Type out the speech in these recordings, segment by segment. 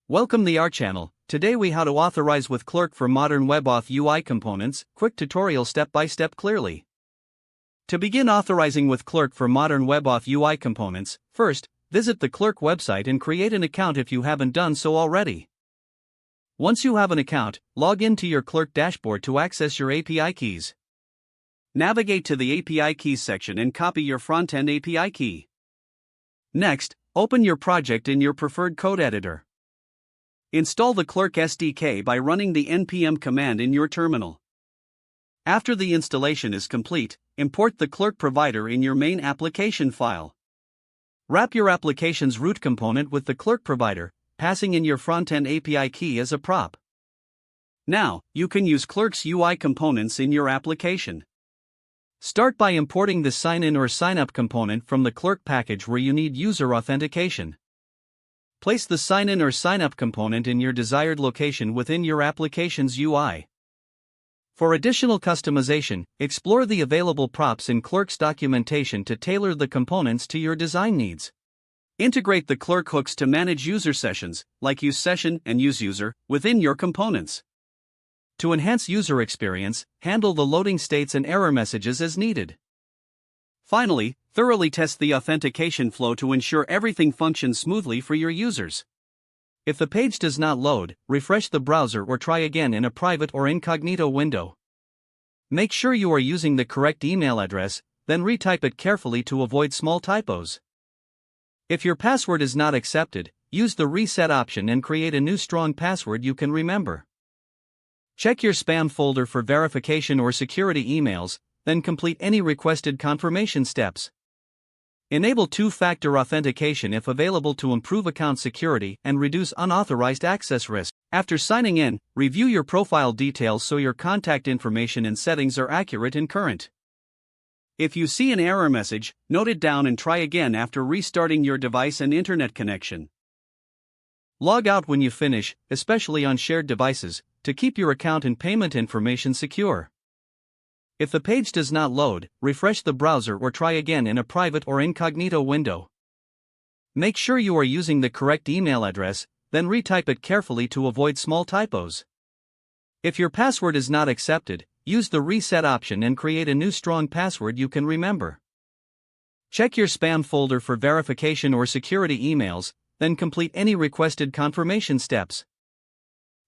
Welcome to our channel. Today we how to authorize with Clerk for modern WebAuth UI components. Quick tutorial step by step clearly. To begin authorizing with Clerk for modern WebAuth UI components, first, visit the Clerk website and create an account if you haven't done so already. Once you have an account, log into your Clerk dashboard to access your API keys. Navigate to the API keys section and copy your front-end API key. Next, open your project in your preferred code editor. Install the Clerk SDK by running the npm command in your terminal. After the installation is complete, import the Clerk provider in your main application file. Wrap your application's root component with the Clerk provider, passing in your front-end API key as a prop. Now, you can use Clerk's UI components in your application. Start by importing the sign-in or sign-up component from the Clerk package where you need user authentication. Place the sign-in or sign-up component in your desired location within your application's UI. For additional customization, explore the available props in Clerk's documentation to tailor the components to your design needs. Integrate the Clerk hooks to manage user sessions, like useSession and useUser, within your components. To enhance user experience, handle the loading states and error messages as needed. Finally, thoroughly test the authentication flow to ensure everything functions smoothly for your users. If the page does not load, refresh the browser or try again in a private or incognito window. Make sure you are using the correct email address, then retype it carefully to avoid small typos. If your password is not accepted, use the reset option and create a new strong password you can remember. Check your spam folder for verification or security emails, then complete any requested confirmation steps. Enable two-factor authentication if available to improve account security and reduce unauthorized access risk. After signing in, review your profile details so your contact information and settings are accurate and current. If you see an error message, note it down and try again after restarting your device and internet connection. Log out when you finish, especially on shared devices, to keep your account and payment information secure. If the page does not load, refresh the browser or try again in a private or incognito window. Make sure you are using the correct email address, then retype it carefully to avoid small typos. If your password is not accepted, use the reset option and create a new strong password you can remember. Check your spam folder for verification or security emails, then complete any requested confirmation steps.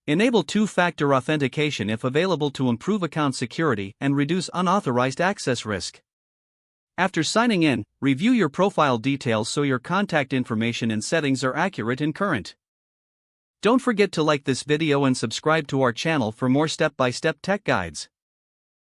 Enable two-factor authentication if available to improve account security and reduce unauthorized access risk. After signing in, review your profile details so your contact information and settings are accurate and current. Don't forget to like this video and subscribe to our channel for more step-by-step tech guides.